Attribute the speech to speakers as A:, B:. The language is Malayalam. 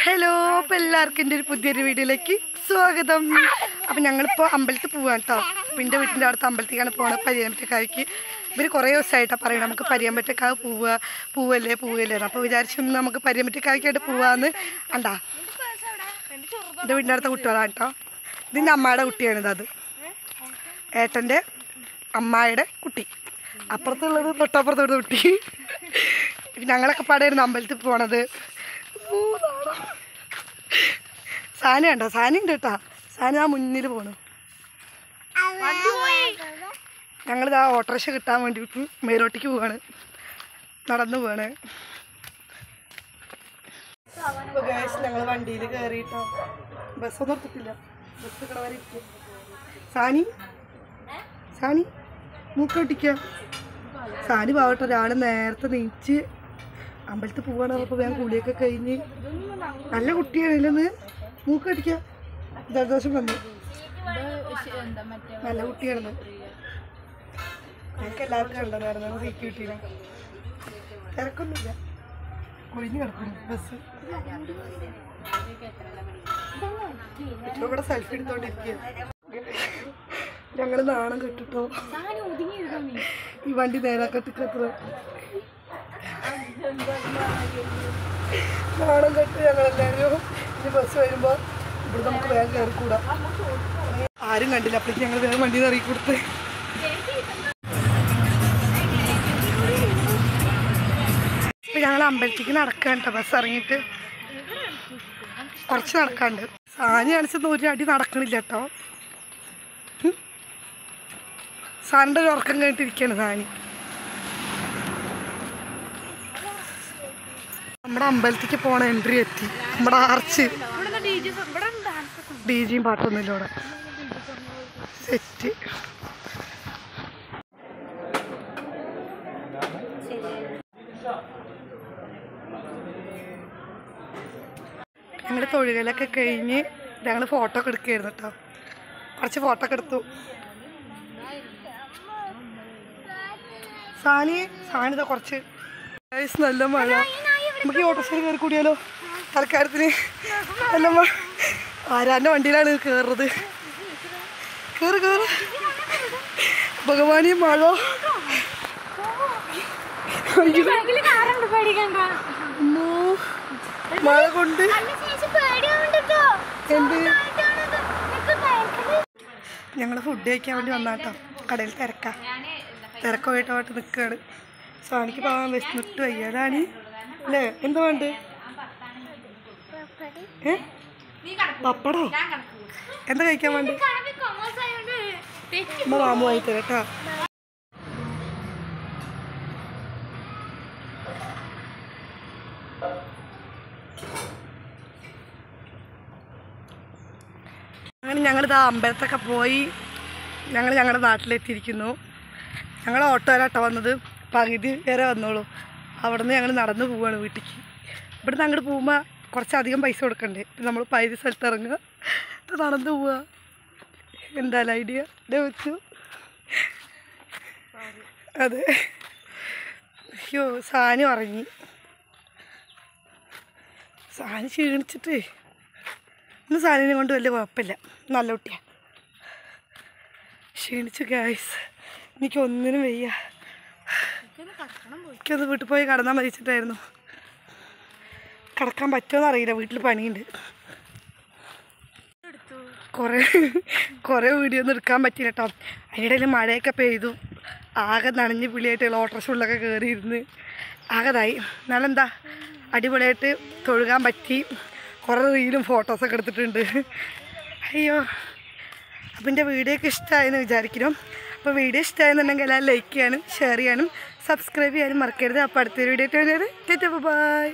A: ഹലോ, അപ്പോൾ എല്ലാവർക്കും എൻ്റെ ഒരു പുതിയൊരു വീഡിയോയിലേക്ക് സ്വാഗതം. അപ്പോൾ ഞങ്ങളിപ്പോൾ അമ്പലത്തിൽ പോവാണ് കേട്ടോ. അപ്പോൾ എൻ്റെ വീട്ടിൻ്റെ അടുത്ത് അമ്പലത്തിലേക്കാണ് പോകുന്നത്, പരിയാമ്പറ്റക്കാവിക്ക്. ഇവർ കുറേ ദിവസമായിട്ടാണ് പറയണം നമുക്ക് പരിയാമ്പറ്റക്കാവ് പൂവല്ലേ അപ്പോൾ വിചാരിച്ചു നമുക്ക് പരിയാമ്പറ്റക്കാവിക്കായിട്ട് പോവാമെന്ന്. കണ്ടാ, എൻ്റെ വീടിൻ്റെ അടുത്ത കുട്ടികളാണ് കേട്ടോ. ഇതിൻ്റെ അമ്മയുടെ കുട്ടിയാണിത്. അത് ഏട്ടൻ്റെ അമ്മായിയുടെ കുട്ടി. അപ്പുറത്തുള്ളത് തൊട്ടപ്പുറത്തോട് കുട്ടി. ഞങ്ങളൊക്കെ പാടായിരുന്നു അമ്പലത്തിൽ പോണത്. സാനി ഉണ്ടോ? സാനി ഉണ്ട് കേട്ടോ. സാനി ആ മുന്നിൽ പോണു. ഞങ്ങളിതാ ഓട്ടോറിക്ഷ കിട്ടാൻ വേണ്ടിയിട്ട് മേലോട്ടേക്ക് പോവാണ്, നടന്നു പോവാണ്. ഇപ്പോൾ ഗൈസ് ഞങ്ങൾ വണ്ടിയിൽ കയറിയിട്ടോ. ബസ്സൊന്നും എടുത്തിട്ടില്ല, ബസ് ഇവിടെ വരെ ഇരിക്കും. സാനി സാനി മൂക്കൊട്ടിക്കുക. സാനി പാവട്ടെ ഒരാൾ നേരത്തെ നീച്ച് അമ്പലത്തിൽ പോവാണ്. അപ്പോൾ വേഗം കുളിയൊക്കെ കഴിഞ്ഞ് നല്ല കുട്ടിയാണില്ലെന്ന് മൂക്കടിക്കുക. ജലദോഷം വന്നു. നല്ല കുട്ടിയാണെന്ന് ഞങ്ങൾക്ക് എല്ലാവർക്കും കണ്ടതായിരുന്നു. സീറ്റ് കിട്ടിയില്ല, തിരക്കൊന്നുമില്ല, ഒഴിഞ്ഞു കിടക്കുന്നു ബസ്. ഇവിടെ സെൽഫി എടുത്തോണ്ടിരിക്കുക. ഞങ്ങൾ നാണം കെട്ടിട്ടോ ഈ വണ്ടി നേരാക്കട്ടിക്കത്ര നാണം കെട്ട് ഞങ്ങളെല്ലാവരും. ഇനി ബസ് വരുമ്പോൾ ഇവിടെ നമുക്ക് വേഗം കയറിക്കൂടാ. ആരും കണ്ടില്ല, അപ്പോഴേക്ക് ഞങ്ങൾ വേഗം വണ്ടിയിൽ നിന്ന് ഇറങ്ങി കൊടുത്ത്. ഇപ്പം ഞങ്ങൾ അമ്പലത്തേക്ക് നടക്കാൻ കേട്ടോ. ബസ് ഇറങ്ങിയിട്ട് കുറച്ച് നടക്കാണ്ട്. സാനി കാണിച്ചൊന്നും ഒരു അടി നടക്കണില്ല കേട്ടോ. സാനിൻ്റെ ഒരു ഉറക്കം കഴിഞ്ഞിട്ടിരിക്കുകയാണ് സാനി. നമ്മുടെ അമ്പലത്തേക്ക് പോണ എൻട്രി എത്തി. നമ്മുടെ ആർച്ച് ഡി ജിയും പാട്ടൊന്നുമില്ല ഇവിടെ. സെറ്റ്. ഞങ്ങൾ തൊഴുകലൊക്കെ കഴിഞ്ഞ് ഞങ്ങൾ ഫോട്ടോ ഒക്കെ എടുക്കുകയായിരുന്നു കേട്ടോ. കുറച്ച് ഫോട്ടോ ഒക്കെ എടുത്തു. സാനിത കുറച്ച് നല്ല മഴ. നമുക്ക് ഈ ഓട്ടോറിക്ഷയിൽ കയറി കൂടിയാലോ തൽക്കാലത്തിന്? നല്ല മഴ. ആരാൻ്റെ വണ്ടിയിലാണ് കയറുന്നത്. കയറി ഭഗവാനി മഴ. മഴ കൊണ്ട് എന്ത് ഞങ്ങൾ ഫുഡ് കഴിക്കാൻ വേണ്ടി വന്നാട്ടോ. കടയിൽ തിരക്കായിട്ട് നിൽക്കുകയാണ്. സാനിക്ക് പോകാൻ വിശന്നിട്ട് വയ്യാലാണ് അല്ലേ? എന്താ വേണ്ട? പപ്പടോ എന്താ കഴിക്കാൻ വേണ്ട? മാമു ആയി തരാം കേട്ടോ. അങ്ങനെ ഞങ്ങളിതാ അമ്പലത്തൊക്കെ പോയി ഞങ്ങളുടെ നാട്ടിലെത്തിയിരിക്കുന്നു. ഞങ്ങൾ ഓട്ടോയിലാട്ടോ വന്നത്. പകുതി വരെ വന്നോളൂ. അവിടെ നിന്ന് ഞങ്ങൾ നടന്നു പോവുകയാണ് വീട്ടിലേക്ക്. ഇവിടെ നിന്ന് അങ്ങോട്ട് പോകുമ്പോൾ കുറച്ചധികം പൈസ കൊടുക്കണ്ടേ. നമ്മൾ പകുതി സ്ഥലത്ത് ഇറങ്ങുക, നടന്നു പോവുക. എന്തായാലും ഐഡിയ ഇതേ വെച്ചു. അതെ. അയ്യോ, സാനി ഉറങ്ങി. സാനി ക്ഷീണിച്ചിട്ട് ഇന്ന് സാനിനെ കൊണ്ട് വലിയ കുഴപ്പമില്ല, നല്ല കുട്ടിയാണ്. ക്ഷീണിച്ചു ഗൈസ്. എനിക്കൊന്നിനും വയ്യ. എനിക്കൊന്ന് വീട്ടിൽ പോയി കടന്നാൽ മതിച്ചിട്ടായിരുന്നു. കിടക്കാൻ പറ്റുമോയെന്ന് അറിയില്ല, വീട്ടിൽ പണിയുണ്ട്. കുറേ വീഡിയോ ഒന്നും എടുക്കാൻ പറ്റില്ല കേട്ടോ. അതിനിടയിൽ മഴയൊക്കെ പെയ്തു. ആകെ നനഞ്ഞ് പിളിയായിട്ട് ഓട്ടോറിക്ഷ ഉള്ളൊക്കെ കയറിയിരുന്ന് ആകെതായി. എന്നാലെന്താ അടിപൊളിയായിട്ട് തൊഴുകാൻ പറ്റി. കുറേ റീലും ഫോട്ടോസൊക്കെ എടുത്തിട്ടുണ്ട്. അയ്യോ, അപ്പം എൻ്റെ വീഡിയോ ഒക്കെ ഇഷ്ടമായെന്ന് വിചാരിക്കുന്നു. അപ്പോൾ വീഡിയോ ഇഷ്ടമായെന്നുണ്ടെങ്കിൽ എല്ലാം ലൈക്ക് ചെയ്യാനും ഷെയർ ചെയ്യാനും സബ്സ്ക്രൈബ് ചെയ്യാനും മറക്കരുത്. അപ്പോൾ അടുത്തൊരു വീഡിയോ ആയിട്ട് വരുന്നത്. ബൈ.